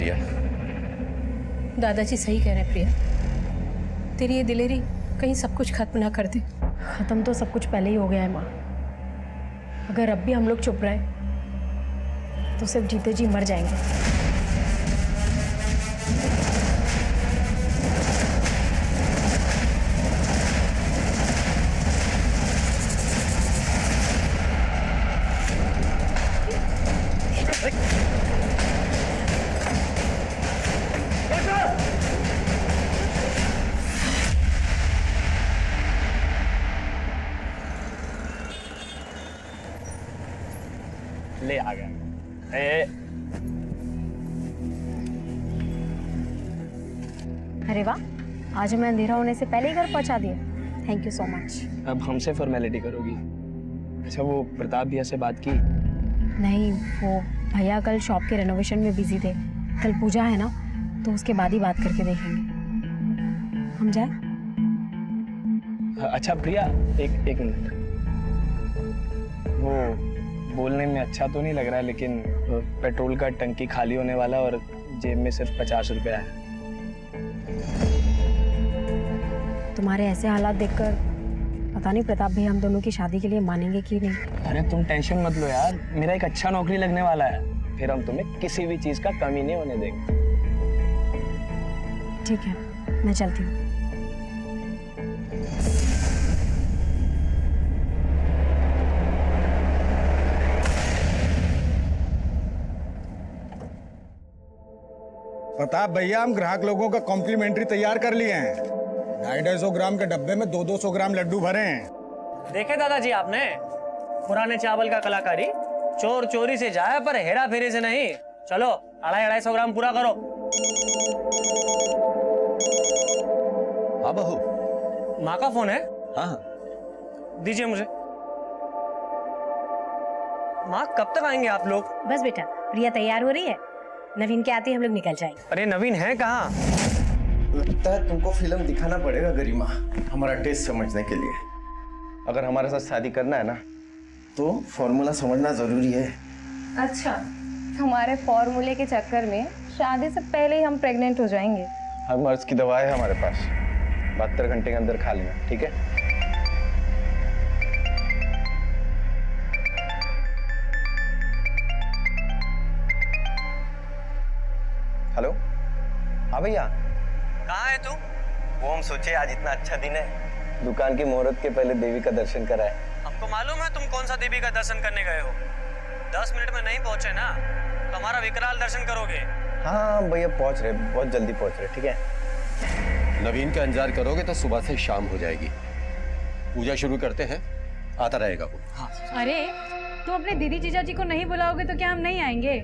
प्रिया, दादाजी सही कह रहे हैं प्रिया, तेरी ये दिलेरी कहीं सब कुछ खत्म ना कर दे। खत्म तो सब कुछ पहले ही हो गया है माँ। अगर अब भी हम लोग चुप रहे तो सिर्फ जीते जी मर जाएंगे। ले आ गया। अरे वाह, आज हमें अंधेरा होने से पहले ही घर पहुंचा दिया। Thank you so much. अब हमसे फॉर्मेलिटी करोगी? अच्छा, वो प्रताप भैया से बात की? नहीं, वो भैया कल शॉप के रेनोवेशन में बिजी थे। कल पूजा है ना, तो उसके बाद ही बात करके देखेंगे। हम जाए? अच्छा प्रिया, एक मिनट। वो बोलने में अच्छा तो नहीं लग रहा है, लेकिन पेट्रोल का टंकी खाली होने वाला और जेब में सिर्फ 50 रुपया है। तुम्हारे ऐसे हालात देखकर पता नहीं प्रताप भैया हम दोनों की शादी के लिए मानेंगे कि नहीं। अरे तुम टेंशन मत लो यार, मेरा एक अच्छा नौकरी लगने वाला है, फिर हम तुम्हें किसी भी चीज का कमी नहीं होने देंगे। ठीक है, मैं चलती हूँ। प्रताप भैया, हम ग्राहक लोगों का कॉम्प्लीमेंट्री तैयार कर लिए हैं। 250 ग्राम के डब्बे में 200 ग्राम लड्डू भरे हैं। देखे दादाजी आपने पुराने चावल का कलाकारी? चोर चोरी से जाए पर हेरा फेरी से नहीं। चलो 250 ग्राम पूरा करो। हाँ बहू। माँ का फोन है? हाँ, दीजिए मुझे। माँ कब तक आएंगे आप लोग? बस बेटा, प्रिया तैयार हो रही है, नवीन के आते ही हम लोग निकल जाएंगे। अरे नवीन है कहाँ? लगता है तुमको फिल्म दिखाना पड़ेगा गरिमा, हमारा टेस्ट समझने के लिए। अगर हमारे साथ शादी करना है ना, तो फॉर्मूला समझना जरूरी है। अच्छा, हमारे फॉर्मूले के चक्कर में शादी से पहले ही हम प्रेग्नेंट हो जाएंगे। हर मर्ज की दवा है हमारे पास, 72 घंटे के अंदर खा लेना, ठीक है? हेलो, हाँ भैया। कहाँ है तू? वो हम सोचे आज इतना अच्छा दिन है, दुकान की मुहूर्त के पहले देवी का दर्शन कराए। हमको मालूम है तुम कौन सा देवी का दर्शन करने गए हो। 10 मिनट में नहीं पहुँचे ना तो हमारा विकराल दर्शन करोगे। हाँ भैया, पहुंच रहे, बहुत जल्दी पहुंच रहे, ठीक है? नवीन का इंतजार करोगे तो सुबह से शाम हो जाएगी। पूजा शुरू करते हैं, आता रहेगा वो। हाँ। अरे तुम अपने दीदी जीजा जी को नहीं बुलाओगे तो क्या हम नहीं आएंगे?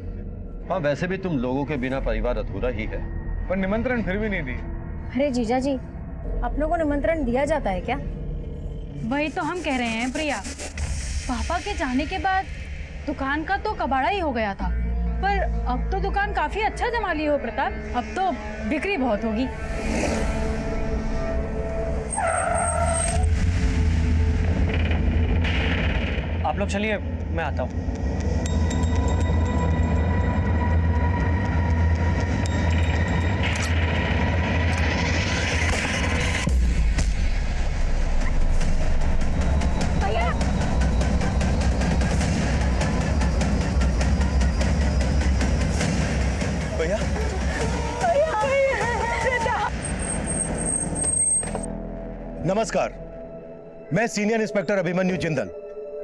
हाँ, वैसे भी तुम लोगों के बिना परिवार अधूरा ही है। पर निमंत्रण फिर भी नहीं दी। अरे जीजा जी, आप लोगों को निमंत्रण दिया जाता है क्या? वही तो हम कह रहे हैं प्रिया। पापा के जाने के बाद दुकान का तो कबाड़ा ही हो गया था, पर अब तो दुकान काफी अच्छा जमा ली हो प्रताप। अब तो बिक्री बहुत होगी। आप लोग चलिए, मैं आता हूँ। भैया, नमस्कार, मैं senior inspector Abhimanyu Jindal,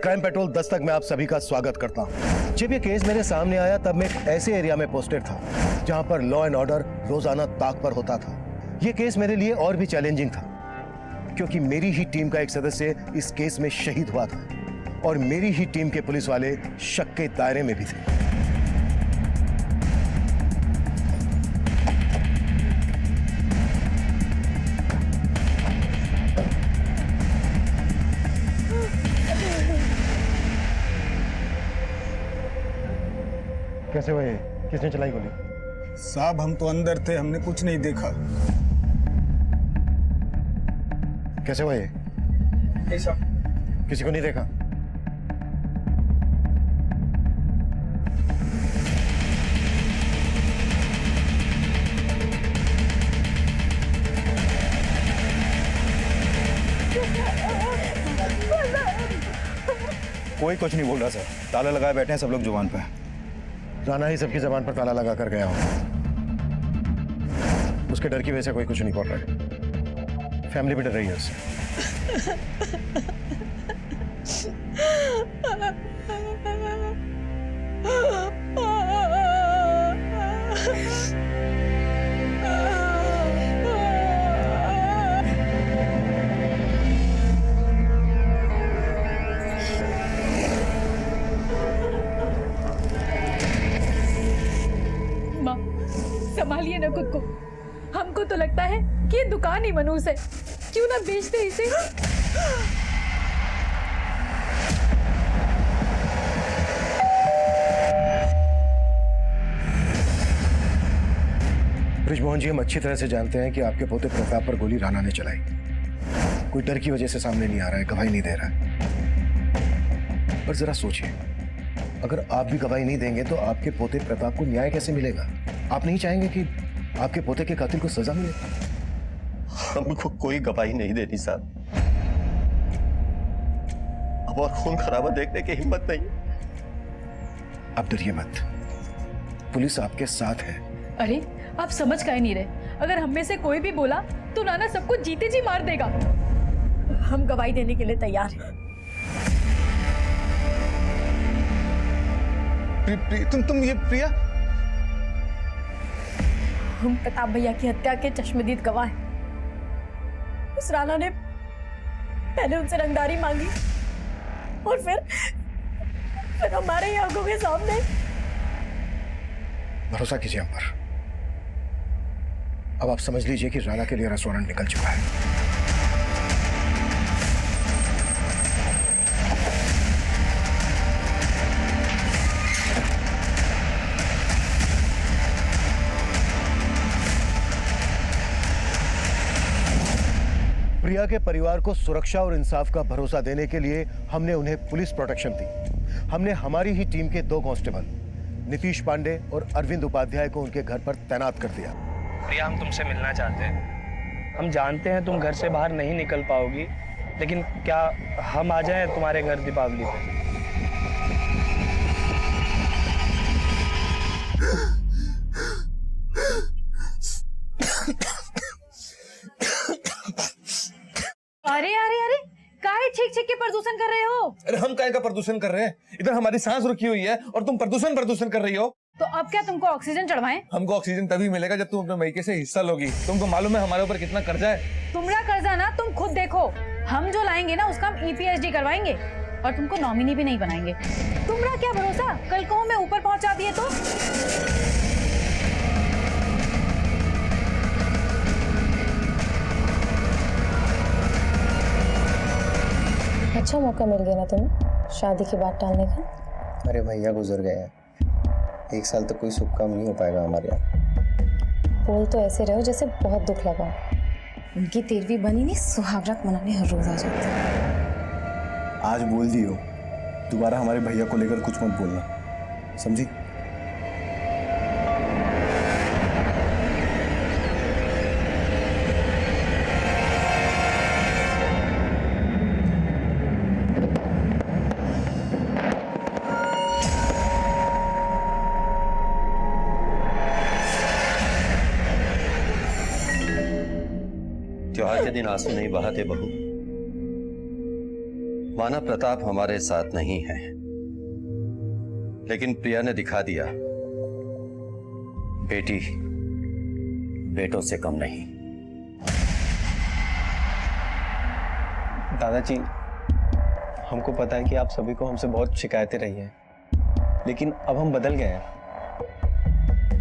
crime petrol Dastak में आप सभी का स्वागत करता हूं। जब ये केस मेरे सामने आया तब मैं एक ऐसे एरिया में पोस्टेड था जहां पर लॉ एंड ऑर्डर रोजाना ताक पर होता था। ये केस मेरे लिए और भी चैलेंजिंग था क्योंकि मेरी ही टीम का एक सदस्य इस केस में शहीद हुआ था और मेरी ही टीम के पुलिस वाले शक के दायरे में भी थे। कैसे हुए? किसने चलाई गोली? साहब, हम तो अंदर थे, हमने कुछ नहीं देखा। कैसे हुए? किसी को नहीं देखा? कोई कुछ नहीं बोल रहा सर, ताला लगाए बैठे हैं सब लोग जुबान पे। राणा ही सबकी जबान पर ताला लगा कर गया हो। उसके डर की वजह से कोई कुछ नहीं बोल रहा है। फैमिली भी डर रही है उससे। माँ, संभालिए ना खुद को। हमको तो लगता है कि ये दुकान ही मनूस है, क्यों ना बेचते इसे। ब्रिजमोहन जी, हम अच्छी तरह से जानते हैं कि आपके पोते प्रताप पर गोली राणा ने चलाई। कोई डर की वजह से सामने नहीं आ रहा है, गवाही नहीं दे रहा है। पर जरा सोचिए, अगर आप भी गवाही नहीं देंगे तो आपके पोते प्रताप को न्याय कैसे मिलेगा? आप नहीं चाहेंगे कि आपके पोते के कातिल को सजा मिले? हमको कोई गवाही नहीं देनी साहब। अब और खून खराबा देखने की हिम्मत नहीं। आप डरिए मत, पुलिस आपके साथ है। अरे आप समझ काहे नहीं रहे? अगर हम में से कोई भी बोला तो नाना सबको जीते जी मार देगा। हम गवाही देने के लिए तैयार हैं। तुम ये प्रिया? हम प्रताप भैया की हत्या के चश्मदीद गवाह हैं। उस राणा ने पहले उनसे रंगदारी मांगी और फिर हमारे ही आंखों के सामने। भरोसा कीजिए हम पर। अब आप समझ लीजिए कि राणा के लिए रेस्टोरेंट निकल चुका है। प्रिया के परिवार को सुरक्षा और इंसाफ का भरोसा देने के लिए हमने उन्हें पुलिस प्रोटेक्शन दी। हमने हमारी ही टीम के 2 कांस्टेबल नीतीश पांडे और अरविंद उपाध्याय को उनके घर पर तैनात कर दिया। प्रिया, हम तुमसे मिलना चाहते हैं। हम जानते हैं तुम घर से बाहर नहीं निकल पाओगी, लेकिन क्या हम आ जाएं तुम्हारे घर दीपावली पे? अरे अरे अरे, काहे छींक छींक के प्रदूषण कर रहे हो? अरे हम काय का प्रदूषण कर रहे हैं? इधर हमारी सांस रुकी हुई है और तुम प्रदूषण कर रही हो। तो अब क्या तुमको ऑक्सीजन चढ़वाएं? हमको ऑक्सीजन तभी मिलेगा जब तुम अपने मईके से हिस्सा लोगी। तुमको मालूम है हमारे ऊपर कितना कर्जा है? तुम्हारा कर्जा ना तुम खुद देखो। हम जो लाएंगे ना उसका हम EPHD करवाएंगे और तुमको नॉमिनी भी नहीं बनाएंगे। तुम्हारा क्या भरोसा, कल को हमें ऊपर पहुंचा दिए तो? अच्छा मौका मिल गया ना तुम्हें शादी की बात टालने का। अरे भैया गुजर गए हैं, 1 साल तक कोई शुभ काम नहीं हो पाएगा हमारे यहाँ। बोल तो ऐसे रहो जैसे बहुत दुख लगा। उनकी 13वीं बनी नहीं, सुहागरात मनाने हर रोज आ जाती। आज बोल दियो, दोबारा हमारे भैया को लेकर कुछ मत बोलना, समझी? त्योहार के दिन आंसू नहीं बहाते बहू। माना प्रताप हमारे साथ नहीं है, लेकिन प्रिया ने दिखा दिया बेटी बेटों से कम नहीं। दादाजी, हमको पता है कि आप सभी को हमसे बहुत शिकायतें रही हैं, लेकिन अब हम बदल गए हैं।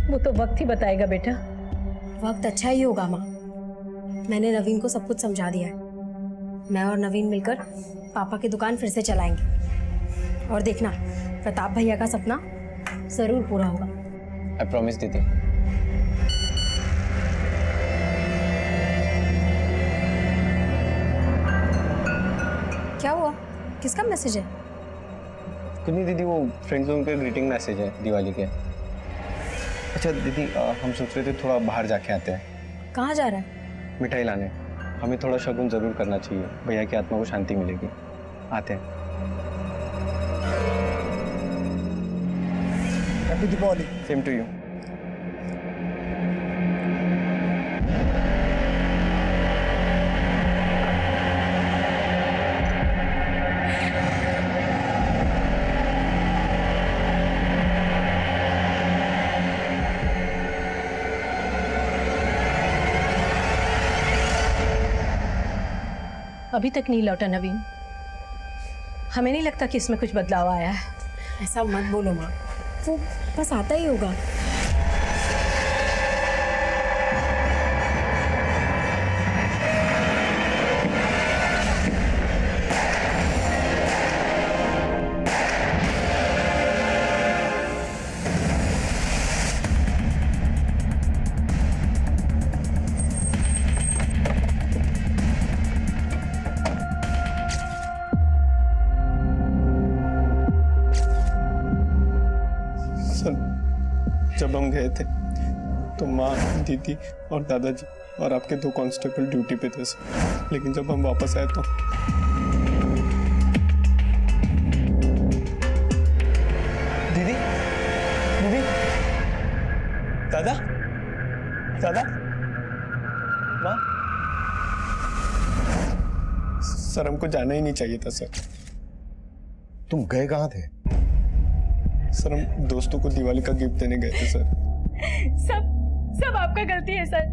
वो तो वक्त ही बताएगा बेटा। वक्त अच्छा ही होगा माँ। मैंने नवीन को सब कुछ समझा दिया है। मैं और नवीन मिलकर पापा की दुकान फिर से चलाएंगे और देखना प्रताप भैया का सपना जरूर पूरा होगा। आई प्रॉमिस दीदी। क्या हुआ? किसका मैसेज है? कुछ नहीं दीदी, वो फ्रेंड्स लोगों के ग्रीटिंग मैसेज है दिवाली के। अच्छा दीदी, हम सोच रहे थे थोड़ा बाहर जाके आते हैं। कहाँ जा रहा है? मिठाई लाने। हमें थोड़ा शगुन जरूर करना चाहिए, भैया की आत्मा को शांति मिलेगी। आते हैं। Happy Deepawali. Same to you. अभी तक नहीं लौटा नवीन। हमें नहीं लगता कि इसमें कुछ बदलाव आया है। ऐसा मत बोलो माँ, वो बस आता ही होगा। जब हम गए थे तो माँ, दीदी और दादाजी और आपके 2 कांस्टेबल ड्यूटी पे थे सर। लेकिन जब हम वापस आए तो दीदी, दीदी, दादा, दादा, माँ, सर हमको जाना ही नहीं चाहिए था सर। तुम गए कहाँ थे? सर हम दोस्तों को दिवाली का गिफ्ट देने गए थे सर। सब आपका गलती है सर।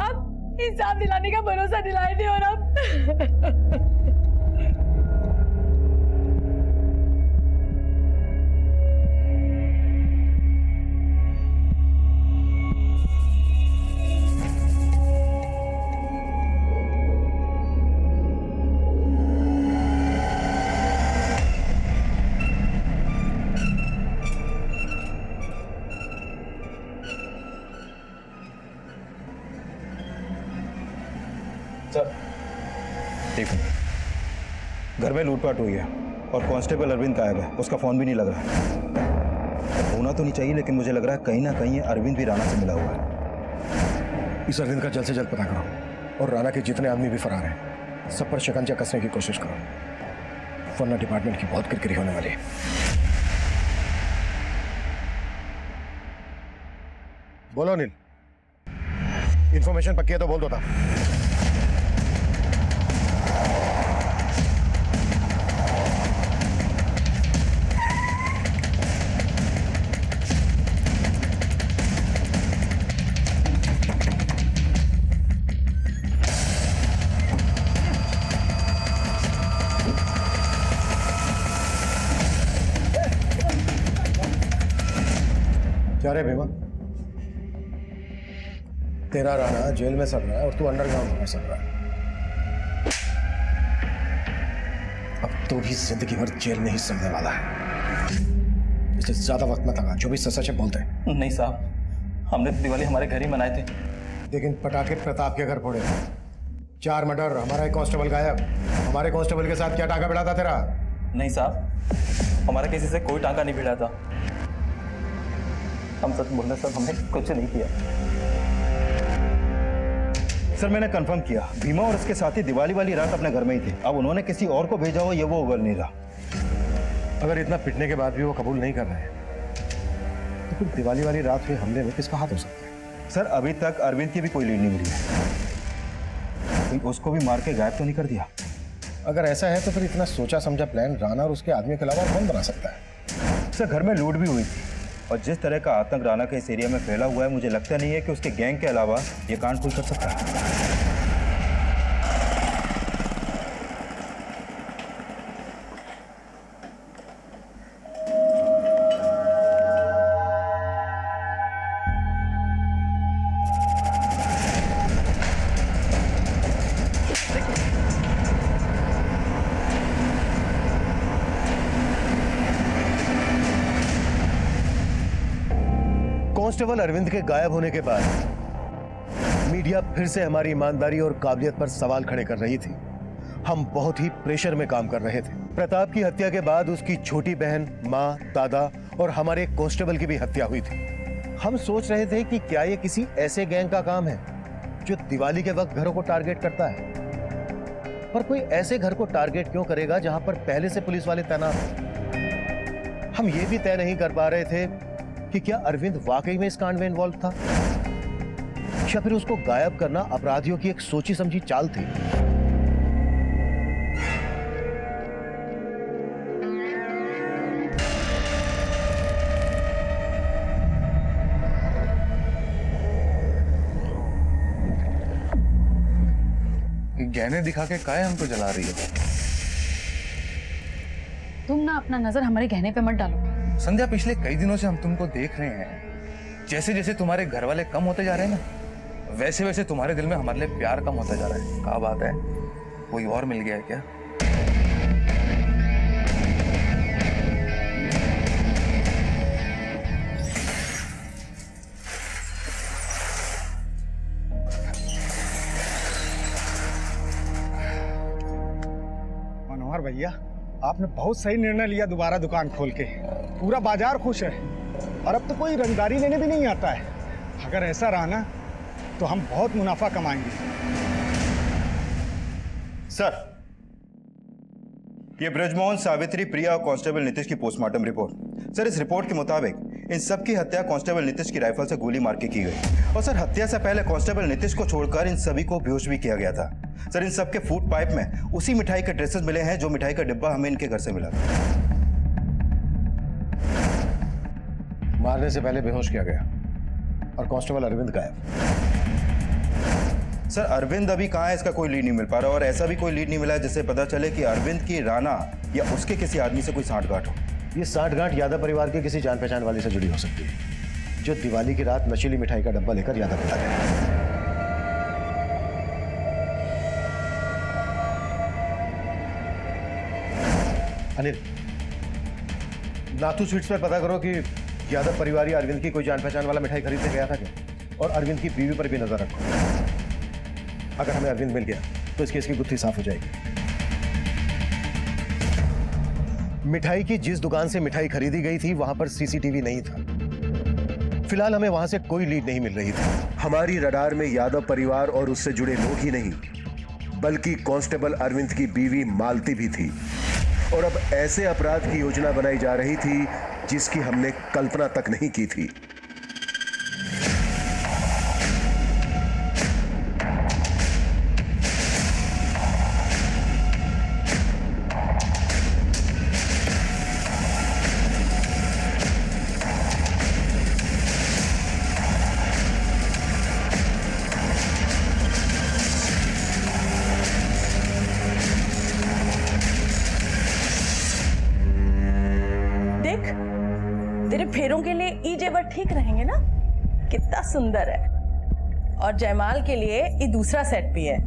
आप इंसाफ दिलाने का भरोसा दिलाए थे और आप देखो, घर में लूटपाट हुई है और कांस्टेबल अरविंद गायब है। उसका फोन भी नहीं लग रहा है। होना तो नहीं चाहिए, लेकिन मुझे लग रहा है कहीं ना कहीं ये अरविंद भी राणा से मिला हुआ है। इस अरविंद का जल्द से जल्द पता करो और राणा के जितने आदमी भी फरार हैं सब पर शिकंजा कसने की कोशिश करो, वरना डिपार्टमेंट की बहुत किरकिरी होने वाली है। बोलो अनिल, इंफॉर्मेशन पक्की है तो बोल दो था। क्या रे भीमा, तेरा राणा जेल में सड़ रहा है और तू अंडरग्राउंड में सड़ रहा है। अब तो भी जिंदगी भर जेल में ही सड़ने वाला है। इससे ज्यादा वक्त मत लगा, जो भी सच है बोलते हैं। नहीं साहब, हमने तो दिवाली हमारे घर ही मनाए थे। लेकिन पटाखे प्रताप के घर फोड़े, 4 मर्डर, हमारा एक कांस्टेबल गायब। हमारे कांस्टेबल के साथ क्या टांका भिड़ा था तेरा? नहीं साहब, हमारा किसी से कोई टांका नहीं भिड़ा था। हम सच बोल रहे सर, हमने कुछ नहीं किया। सर मैंने कंफर्म किया, भीमा और उसके साथी दिवाली वाली रात अपने घर में ही थे। अब उन्होंने किसी और को भेजा हो ये वो उगल नहीं रहा। अगर इतना पिटने के बाद भी वो कबूल नहीं कर रहे हैं तो फिर दिवाली वाली रात हुए हमले में किसका हाथ हो सकता है? सर अभी तक अरविंद की भी कोई लीड नहीं मिली है। उसको भी मार के गायब तो नहीं कर दिया? अगर ऐसा है तो फिर इतना सोचा समझा प्लान राणा और उसके आदमी के अलावा कौन बना सकता है? सर घर में लूट भी हुई थी और जिस तरह का आतंक राणा के इस एरिया में फैला हुआ है, मुझे लगता नहीं है कि उसके गैंग के अलावा ये कांड कोई कर सकता है। कांस्टेबल अरविंद के गायब होने के बाद मीडिया फिर से हमारी ईमानदारी और काबिलियत पर सवाल खड़े कर रही थी। हम बहुत ही प्रेशर में काम कर रहे थे। प्रताप की हत्या के बाद उसकी छोटी बहन, माँ, दादा और हमारे कांस्टेबल की भी हत्या हुई थी। हम सोच रहे थे कि क्या ये किसी ऐसे गैंग का काम है जो दिवाली के वक्त घरों को टारगेट करता है। पर कोई ऐसे घर को टारगेट क्यों करेगा जहां पर पहले से पुलिस वाले तैनात हैं? हम ये भी तय नहीं कर पा रहे थे कि क्या अरविंद वाकई में इस कांड में इन्वॉल्व था, या फिर उसको गायब करना अपराधियों की एक सोची समझी चाल थी। गहने दिखा के काहे हमको जला रही हो? तुम ना अपना नजर हमारे गहने पे मत डालो। संध्या, पिछले कई दिनों से हम तुमको देख रहे हैं। जैसे जैसे तुम्हारे घर वाले कम होते जा रहे हैं ना, वैसे वैसे तुम्हारे दिल में हमारे लिए प्यार कम होता जा रहा है। क्या बात है, कोई और मिल गया है क्या? मनोहर भैया, आपने बहुत सही निर्णय लिया दोबारा दुकान खोल के। पूरा बाजार खुश है और अब तो कोई रंगदारी लेने भी नहीं आता है। अगर ऐसा रहा ना तो हम बहुत मुनाफा कमाएंगे। सर, ये ब्रजमोहन, सावित्री, प्रिया और कांस्टेबल नीतीश की पोस्टमार्टम रिपोर्ट। सर, इस रिपोर्ट के मुताबिक इन सब की हत्या कांस्टेबल नीतीश की राइफल से गोली मार के की गई। और सर, हत्या से पहले कांस्टेबल नीतीश को छोड़कर इन सभी को बेहोश भी किया गया था। सर, इन सब के फूड पाइप में उसी मिठाई के ट्रेसेस मिले हैं जो मिठाई का डिब्बा हमें इनके घर से मिला था। मारने से पहले बेहोश किया गया और कांस्टेबल अरविंद गायब। सर, अरविंद अभी कहाँ है, इसका कोई लीड नहीं मिल पा रहा। और ऐसा भी कोई लीड नहीं मिला है जिससे पता चले कि अरविंद की राणा या उसके किसी आदमी से कोई सांठगांठ हो। ये सांठगांठ यादव परिवार के किसी जान पहचान वाले से जुड़ी हो सकती है, जो दिवाली की रात नशीली मिठाई का डब्बा लेकर यादव पिता गया। अनिल, नाथू स्वीट्स पर पता करो कि यादव परिवार या अरविंद की कोई जान पहचान वाला मिठाई खरीदने गया था क्या, और अरविंद की बीवी पर भी नजर रखो। अगर हमें अरविंद मिल गया तो इस केस की गुत्थी साफ हो जाएगी। मिठाई की जिस दुकान से मिठाई खरीदी गई थी वहां पर सीसीटीवी नहीं था। फिलहाल हमें वहां से कोई लीड नहीं मिल रही थी। हमारी रडार में यादव परिवार और उससे जुड़े लोग ही नहीं, बल्कि कांस्टेबल अरविंद की बीवी मालती भी थी। और अब ऐसे अपराध की योजना बनाई जा रही थी जिसकी हमने कल्पना तक नहीं की थी। तेरे फेरों के लिए ई जेवर ठीक रहेंगे ना? कितना सुंदर है। और जयमाल के लिए ये दूसरा सेट भी है।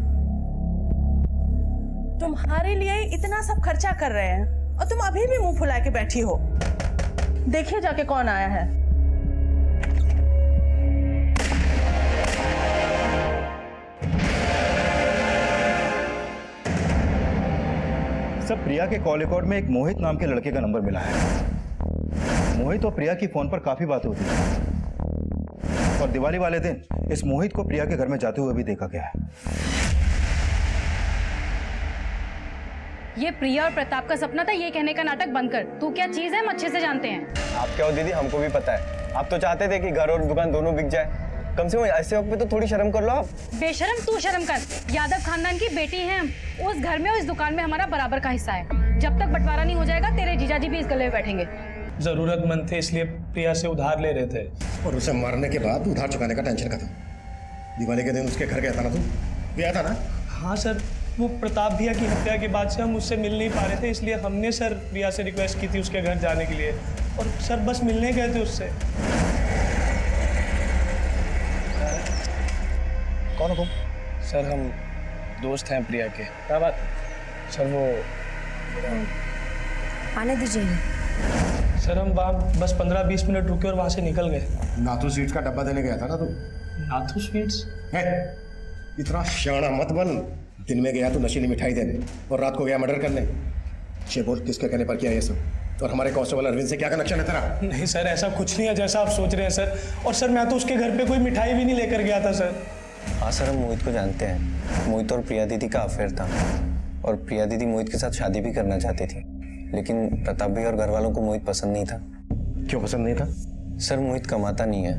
तुम्हारे लिए इतना सब खर्चा कर रहे हैं और तुम अभी भी मुंह फुला के बैठी हो। देखिए जाके कौन आया है। सब प्रिया के कॉल रिकॉर्ड में एक मोहित नाम के लड़के का नंबर मिला है। मोहित और प्रिया की फोन पर काफी बात होती है और दिवाली वाले दिन इस मोहित को प्रिया के घर में जाते हुए भी देखा गया है। ये प्रिया और प्रताप का सपना था, ये कहने का नाटक बंद कर। तू क्या चीज है, हम अच्छे से जानते हैं। आप क्या हो दीदी, हमको भी पता है। आप तो चाहते थे कि घर और दुकान दोनों बिक जाए। कम से कम ऐसे वक्त पे तो थोड़ी शर्म कर लो आप। बेशरम तू शर्म कर। यादव खानदान की बेटी हैं हम। उस घर में और इस दुकान में हमारा बराबर का हिस्सा है। जब तक बंटवारा नहीं हो जाएगा तेरे जीजाजी भी इस गले में बैठेंगे। जरूरतमंद थे इसलिए प्रिया से उधार ले रहे थे। और उसे मारने के बाद उधार चुकाने का टेंशन खत्म। दिवाली के दिन उसके घर गया था ना, तू गया था ना? हाँ सर, वो प्रताप भैया की हत्या के बाद से हम उससे मिल नहीं पा रहे थे, इसलिए हमने सर प्रिया से रिक्वेस्ट की थी उसके घर जाने के लिए। और सर बस मिलने गए थे उससे। कौन हो तुम? सर हम दोस्त हैं प्रिया के। क्या बात? सर वो आने दीजिए। सर हम वहाँ बस 15-20 मिनट रुके और वहाँ से निकल गए। नाथू स्वीट्स का डब्बा देने गया था ना तू? नाथू स्वीट्स? इतना शाना मत बन। दिन में गया तो नशीली मिठाई देने और रात को गया मर्डर करने। बोल, किसके कहने पर किया ये सब? और हमारे कांस्टेबल अरविंद से क्या कनेक्शन है तेरा? नहीं सर, ऐसा कुछ नहीं है जैसा आप सोच रहे हैं सर। और सर मैं तो उसके घर पे कोई मिठाई भी नहीं लेकर गया था सर। हाँ सर, हम मोहित को जानते हैं। मोहित और प्रिया दीदी का अफेयर था और प्रिया दीदी मोहित के साथ शादी भी करना चाहती थी, लेकिन प्रताप भाई और घर वालों को मोहित पसंद नहीं था। क्यों पसंद नहीं था? सर मोहित कमाता नहीं है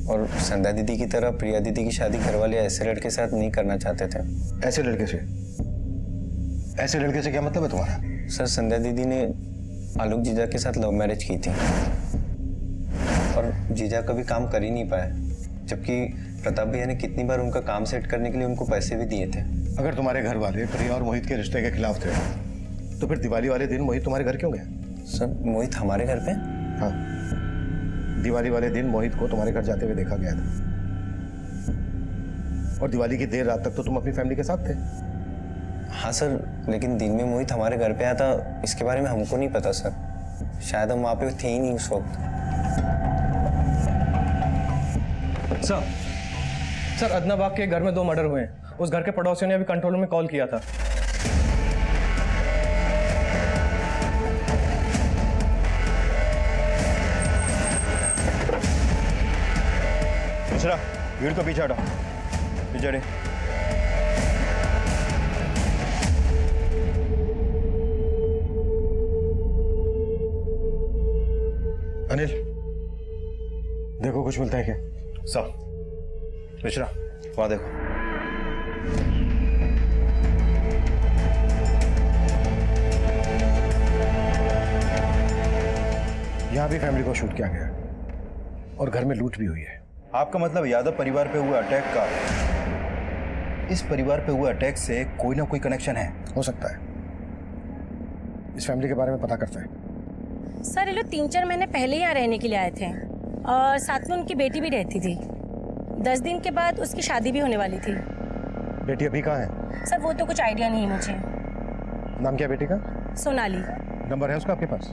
और संध्या दीदी की तरह प्रिया दीदी की शादी घर वाले ऐसे लड़के के साथ नहीं करना चाहते थे। ऐसे लड़के से? ऐसे लड़के से क्या मतलब है तुम्हारा? सर संध्या दीदी ने आलोक जीजा के साथ लव मैरिज की थी और जीजा कभी काम कर ही नहीं पाया, जबकि प्रताप भैया ने कितनी बार उनका काम सेट करने के लिए उनको पैसे भी दिए थे। अगर तुम्हारे घर वाले प्रिया और मोहित के रिश्ते के खिलाफ थे तो फिर दिवाली वाले दिन मोहित तुम्हारे घर क्यों गया? सर मोहित हमारे घर पे? हाँ, दिवाली वाले दिन मोहित को तुम्हारे घर जाते हुए देखा गया था और दिवाली की देर रात तक तो तुम अपनी फैमिली के साथ थे। हाँ सर, लेकिन दिन में मोहित हमारे घर पे आया था इसके बारे में हमको नहीं पता सर। शायद हम वहाँ पे थे ही नहीं उस वक्त। सर अदनाबाग के घर में 2 मर्डर हुए हैं। उस घर के पड़ोसियों ने अभी कंट्रोल रूम में कॉल किया था। मिश्रा, भीड़ को पीछे हटाओ। पीछे हटे। अनिल, देखो कुछ मिलता है क्या? सर, मिश्रा वहां देखो। यहां भी फैमिली को शूट किया गया और घर में लूट भी हुई है। आपका मतलब यादव परिवार पे हुआ अटैक का इस परिवार पे हुआ अटैक से कोई ना कोई कनेक्शन है? हो सकता है। इस फैमिली के बारे में पता करते हैं। सर ये लोग 3-4 महीने पहले यहाँ रहने के लिए आए थे और साथ में उनकी बेटी भी रहती थी। 10 दिन के बाद उसकी शादी भी होने वाली थी। बेटी अभी कहाँ है? सर वो तो कुछ आइडिया नहीं मुझे। नाम क्या बेटी का? सोनाली। नंबर है उसका आपके पास?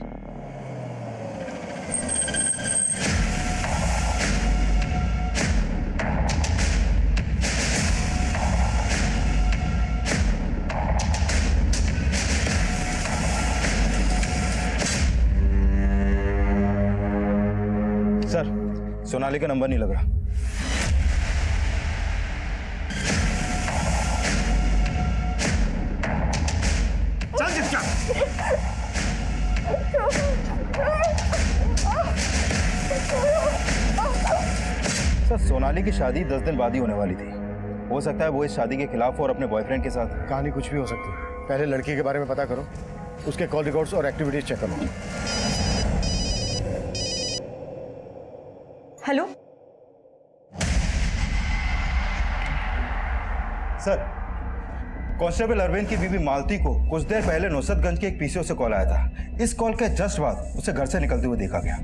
सर, सोनाली का नंबर नहीं लग रहा। चल जिसका। सर, सोनाली की शादी 10 दिन बाद ही होने वाली थी। हो सकता है वो इस शादी के खिलाफ हो और अपने बॉयफ्रेंड के साथ। कहानी कुछ भी हो सकती है। पहले लड़की के बारे में पता करो, उसके कॉल रिकॉर्ड्स और एक्टिविटीज चेक करो। हेलो सर, कांस्टेबल अरविंद की बीवी मालती को कुछ देर पहले नुसरतगंज के एक पीसीओ से कॉल आया था। इस कॉल के जस्ट बाद उसे घर से निकलते हुए देखा गया।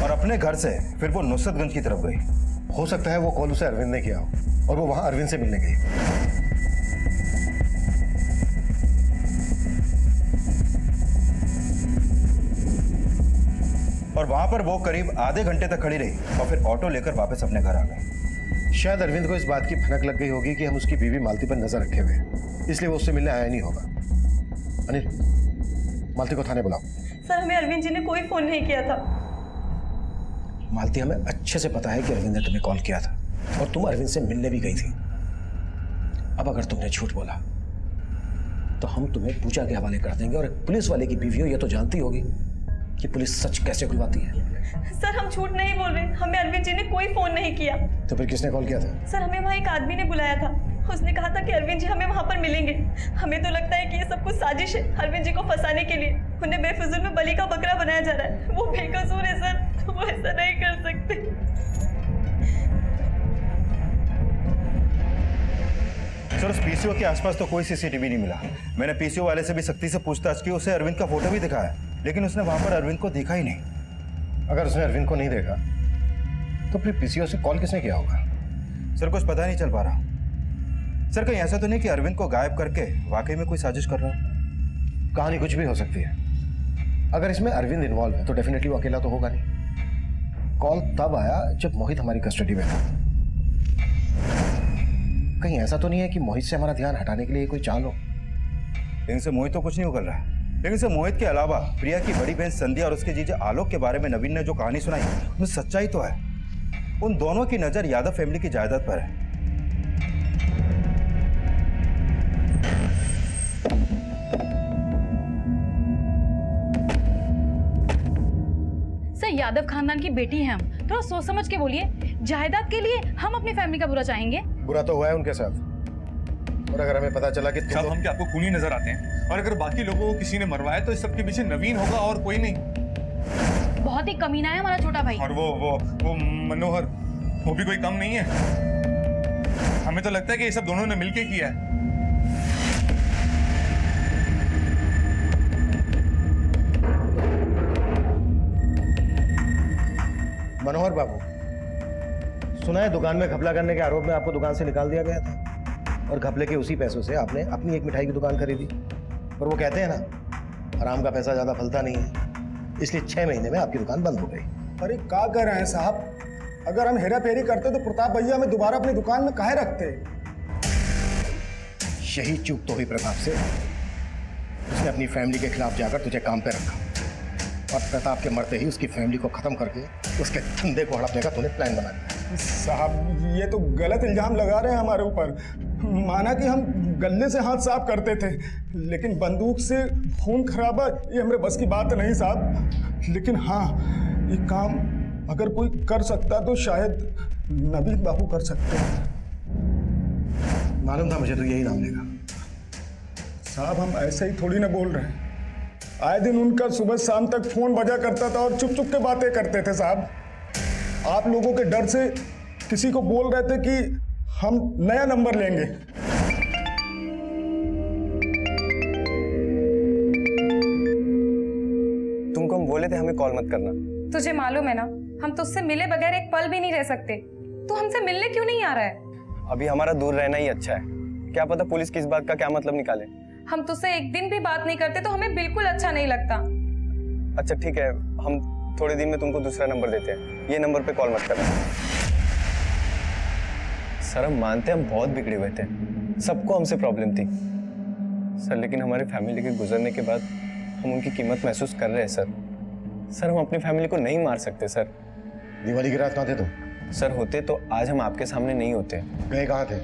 और अपने घर से फिर वो नुसरतगंज की तरफ गई। हो सकता है वो कॉल उसे अरविंद ने किया हो और वो वहां अरविंद से मिलने गई। और वहां पर वो करीब आधे घंटे तक खड़ी रही और फिर ऑटो लेकर वापस अपने घर आ गई। शायद अरविंद को इस बात की भनक लग गई होगी कि हम उसकी बीवी मालती पर नजर रखे हुए, इसलिए वो उससे मिलने आया नहीं होगा। अनिल, मालती को थाने बुलाओ। सर, हमें अरविंद जी ने कोई फोन नहीं किया था। मालती, हमें अच्छे से पता है कि अरविंद ने तुम्हें कॉल किया था और तुम अरविंद से मिलने भी गई थी। अब अगर तुमने झूठ बोला तो हम तुम्हें पूजा के हवाले कर देंगे और एक पुलिस वाले की बीवी हो ये तो जानती होगी कि पुलिस सच कैसे खुलवाती है। सर, हम झूठ नहीं बोल रहे। हमें अरविंद जी ने कोई फोन नहीं किया। तो फिर किसने कॉल किया था? सर, हमें वहाँ एक आदमी ने बुलाया था। उसने कहा था कि अरविंद जी हमें वहाँ पर मिलेंगे। हमें तो लगता है कि ये सब कुछ साजिश है अरविंद जी को फंसाने के लिए। उन्हें बेफिजूल में बलि का बकरा बनाया जा रहा है। वो बेकसूर है सर, वो ऐसा नहीं कर सकते। सर, उस पीसीओ के आसपास तो कोई सीसीटीवी नहीं मिला। मैंने पीसीओ वाले से भी सख्ती से पूछताछ की, उसे अरविंद का फोटो भी दिखाया, लेकिन उसने वहां पर अरविंद को देखा ही नहीं। अगर उसने अरविंद को नहीं देखा तो फिर पीसीओ से कॉल किसने किया होगा? सर, कुछ पता नहीं चल पा रहा। सर, कहीं ऐसा तो नहीं कि अरविंद को गायब करके वाकई में कोई साजिश कर रहा हो? कहानी कुछ भी हो सकती है। अगर इसमें अरविंद इन्वॉल्व है तो डेफिनेटली वो अकेला तो होगा नहीं। कॉल तब आया जब मोहित हमारी कस्टडी में था। कहीं ऐसा तो नहीं है कि मोहित से हमारा ध्यान हटाने के लिए कोई चाल हो? लेकिन से मोहित तो कुछ नहीं कर रहा है। लेकिन से मोहित के अलावा प्रिया की बड़ी बहन संध्या और उसके जीजा आलोक के बारे में नवीन ने जो कहानी सुनाई उसमें सच्चाई तो है। उन दोनों की नजर यादव फैमिली की जायदाद पर है। यादव खानदान की बेटी हैं हम, थोड़ा सोच समझ के बोलिए। जायदाद के लिए हम अपनी फैमिली का बुरा चाहेंगे? बुरा तो हुआ है उनके साथ, और अगर हमें पता चला कि साहब हम क्या आपको खूनी नजर आते हैं? और अगर बाकी लोगों को किसी ने मरवाया तो इस सबके पीछे नवीन होगा और कोई नहीं। बहुत ही कमीना है हमारा छोटा भाई। और वो मनोहर, वो भी कोई कम नहीं है। हमें तो लगता है कि ये सब दोनों ने मिलके किया है। मनोहर बाबू, सुना है दुकान में घपला करने के आरोप में आपको दुकान से निकाल दिया गया था, और घपले के उसी पैसों से आपने अपनी एक मिठाई की दुकान खरीदी। और वो कहते हैं ना, आराम का पैसा ज्यादा फलता नहीं है, इसलिए 6 महीने में आपकी दुकान बंद हो गई। अरे क्या कर रहे हैं साहब? अगर हम हेरा फेरी करते तो प्रताप भैया हमें दोबारा अपनी दुकान में काहे रखते? यही चूक तो हुई प्रताप से, उसने अपनी फैमिली के खिलाफ जाकर तुझे काम पे रखा, और प्रताप के मरते ही उसकी फैमिली को खत्म करके उसके धंधे को हड़पने का तूने प्लान बना दिया। साहब ये तो गलत इल्जाम लगा रहे हैं हमारे ऊपर। माना कि हम गले से हाथ साफ करते थे, लेकिन बंदूक से खून खराबा ये हमारे बस की बात नहीं साहब। लेकिन हाँ, ये काम अगर कोई कर सकता तो शायद नवीन बाबू कर सकते हैं। मालूम था मुझे तो यही नाम लेगा। साहब हम ऐसे ही थोड़ी ना बोल रहे हैं, आए दिन उनका सुबह शाम तक फोन बजा करता था और चुप चुप के बातें करते थे साहब। आप लोगों के डर से किसी को बोल रहे थे कि हम नया नंबर लेंगे। तुमको हम बोले थे हमें कॉल मत करना। तुझे मालूम है ना, हम तुझसे मिले बगैर एक पल भी नहीं रह सकते। तू हमसे मिलने क्यों नहीं आ रहा है? अभी हमारा दूर रहना ही अच्छा है, क्या पता पुलिस किस बात का क्या मतलब निकाले। हम तुझसे एक दिन भी बात नहीं करते तो हमें बिल्कुल अच्छा नहीं लगता। अच्छा ठीक है, हम थोड़े दिन में तुमको दूसरा नंबर देते हैं, ये नंबर पे कॉल मत करना। सर हम मानते हैं हम बहुत बिगड़े हुए थे, सबको हमसे प्रॉब्लम थी सर, लेकिन हमारी फैमिली के गुजरने के बाद हम उनकी कीमत महसूस कर रहे हैं सर। सर हम अपनी फैमिली को नहीं मार सकते सर। दिवाली की रात कहाँ थे तुम? सर होते तो आज हम आपके सामने नहीं होते। गए कहाँ थे?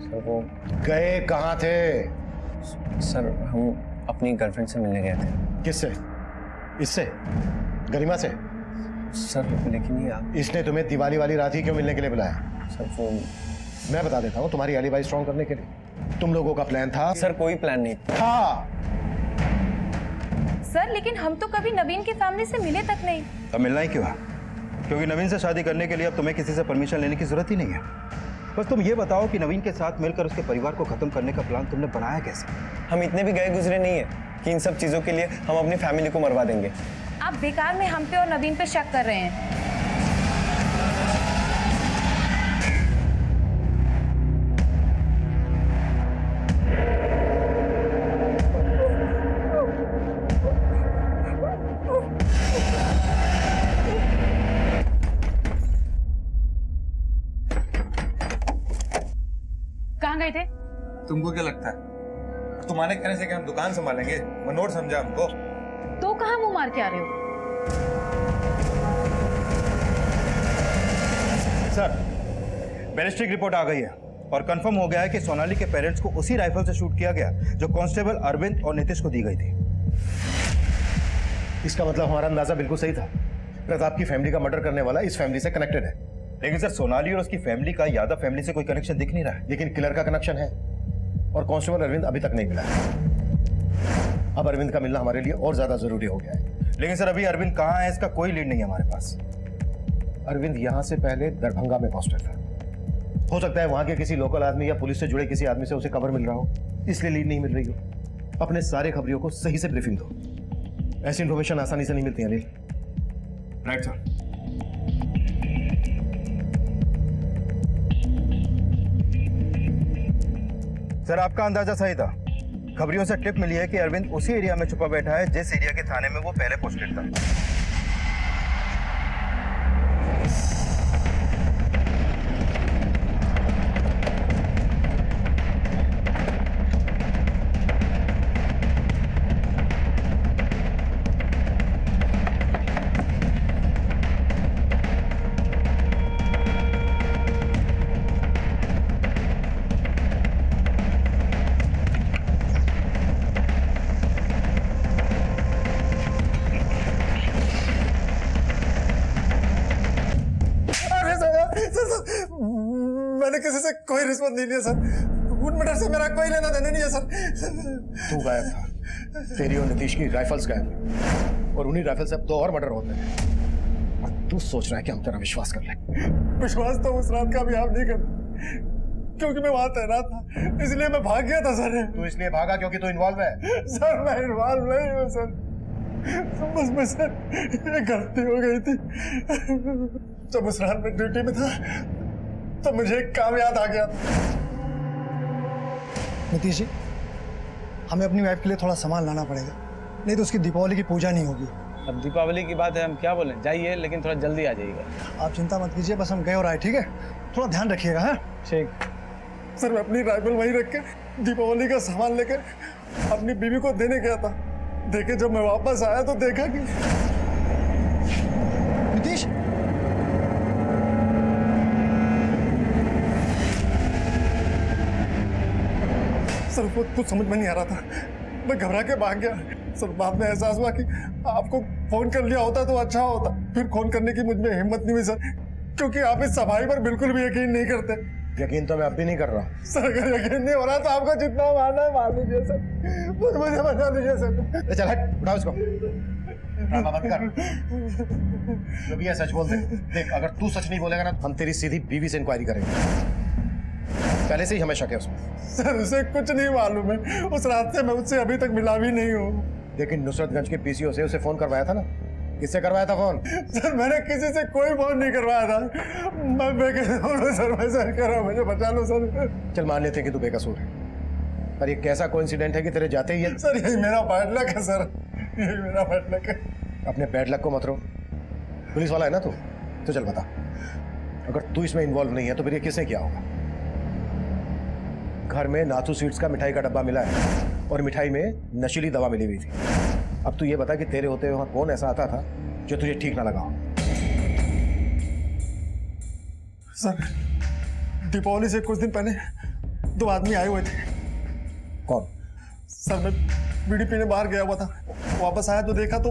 सर वो गए कहाँ थे? सर हम अपनी गर्लफ्रेंड से मिलने गए थे। किससे? इससे? गरिमा से? सर लेकिन ये आप, इसने तुम्हें दिवाली वाली रात ही क्यों मिलने के लिए बुलाया? सर वो मैं बता देता हूँ, तुम्हारी एलिबाई स्ट्रॉन्ग करने के लिए। तुम लोगों का प्लान था। सर कोई प्लान नहीं था। सर लेकिन हम तो कभी नवीन की फैमिली से मिले तक नहीं। अब मिलना ही क्यों है? क्योंकि नवीन से शादी करने के लिए अब तुम्हें किसी से परमिशन लेने की जरूरत ही नहीं है। बस तुम ये बताओ कि नवीन के साथ मिलकर उसके परिवार को खत्म करने का प्लान तुमने बनाया कैसे? हम इतने भी गए गुजरे नहीं है कि इन सब चीजों के लिए हम अपनी फैमिली को मरवा देंगे। आप बेकार में हम पे और नवीन पे शक कर रहे हैं। कहाँ गए थे? तुमको क्या लगता है तुम्हारे कहने से कि हम दुकान संभालेंगे? मनोहर समझा हमको। तो कहाँ मुंह मार के आ रहे हो? सर बैलिस्टिक रिपोर्ट आ गई है और कंफर्म हो गया है कि सोनाली के पेरेंट्स को उसी राइफल से शूट किया गया जो कांस्टेबल अरविंद और नीतीश को दी गई थी। इसका मतलब हमारा अंदाजा बिल्कुल सही था, प्रताप की फैमिली का मर्डर करने वाला इस फैमिली से कनेक्टेड है। लेकिन सर सोनाली और उसकी फैमिली का यादव फैमिली से कोई कनेक्शन दिख नहीं रहा है। लेकिन किलर का कनेक्शन है, और कांस्टेबल अरविंद अभी तक नहीं मिला है। अब अरविंद का मिलना हमारे लिए और ज्यादा जरूरी हो गया है। लेकिन सर अभी अरविंद कहाँ है इसका कोई लीड नहीं है हमारे पास। अरविंद यहाँ से पहले दरभंगा में पोस्टेड था, हो सकता है वहां के किसी लोकल आदमी या पुलिस से जुड़े किसी आदमी से उसे खबर मिल रहा हो, इसलिए लीड नहीं मिल रही हो। अपने सारे खबरियों को सही से ब्रीफिंग दो, ऐसी इन्फॉर्मेशन आसानी से नहीं मिलती अनिल। Right sir. सर आपका अंदाजा सही था, खबरियों से टिप मिली है कि अरविंद उसी एरिया में छुपा बैठा है जिस एरिया के थाने में वो पहले पोस्टेड था। से कोई रिश्वत नहीं लिया सर। फूड मैटर से मेरा कोई लेना देना नहीं है सर। तू गायब था, तेरी और नीतीश की राइफल्स गायब, और उन्हीं राइफल से अब 2 और मर्डर होते हैं, और तू सोच रहा है कि हम तेरा विश्वास कर लें। विश्वास तो उस रात का भी आप नहीं करते, क्योंकि मैं वहां तैनात था, इसलिए मैं भाग गया था सर। तू इसलिए भागा क्योंकि तू इन्वॉल्व है? सर मैं इन्वॉल्व नहीं हूँ सर, बस मैं सर ये गलती हो गई थी। जब उस रात में ड्यूटी में था तो मुझे एक काम याद आ गया। नीतीश जी, हमें अपनी वाइफ के लिए थोड़ा सामान लाना पड़ेगा, नहीं तो उसकी दीपावली की पूजा नहीं होगी। अब दीपावली की बात है, हम क्या बोलें, जाइए लेकिन थोड़ा जल्दी आ जाइएगा। आप चिंता मत कीजिए, बस हम गए और आए, ठीक है? थोड़ा ध्यान रखिएगा। हाँ ठीक सर। मैं अपनी राइफल वहीं रख के दीपावली का सामान लेकर अपनी बीवी को देने गया था। देखे जब मैं वापस आया तो देखा कि नीतीश, सर वो कुछ समझ में नहीं आ रहा था, मैं घबरा के भाग गया सर। बाद में एहसास हुआ कि आपको फोन कर लिया होता तो अच्छा होता। फिर फोन करने की मुझ में हिम्मत नहीं हुई सर, क्योंकि आप इस सफाई पर बिल्कुल भी यकीन नहीं करते। यकीन तो मैं अब भी नहीं कर रहा सर। अगर यकीन नहीं हो रहा तो आपको जितना मारना है मार लीजिए सर, मुझे बचा लीजिए सर। चल हट, उठाओ इसको, ड्रामा मत कर। जो भी है सच बोल दे। देख, अगर तू सच नहीं बोलेगा ना, हम तेरी सीधी बीवी से इंक्वायरी करेंगे। पहले से ही हमें शक है उसमें। सर उसे कुछ नहीं मालूम है, उस रात से मैं उससे अभी तक मिला भी नहीं हूँ। लेकिन नुसरतगंज के पीसीओ से उसे फोन करवाया था ना? किससे करवाया था फोन? सर मैंने किसी से कोई फोन नहीं करवाया था, मैं बेकसूर हूँ सर। मैं सर कह रहा हूँ, मुझे बचा लो सर। चल मान लेते हैं कि तू बेकसूर है, पर ये कैसा कोइंसिडेंट है कि तेरे जाते ही सर यही मेरा बैड लक है सर, यही मेरा बैड लक है। अपने बैड लक को मत रो, पुलिस वाला है ना तू, तो चल बता, अगर तू इसमें इन्वॉल्व नहीं है तो फिर ये किसने किया होगा? घर में नाथू स्वीट्स का मिठाई का डब्बा मिला है और मिठाई में नशीली दवा मिली हुई थी। अब तू ये बता कि तेरे होते हुए वहां कौन ऐसा आता था जो तुझे ठीक ना लगा हो? सर दीपावली से कुछ दिन पहले 2 आदमी आए हुए थे। कौन? सर मैं बीड़ी पीने बाहर गया हुआ था, वापस आया तो देखा तो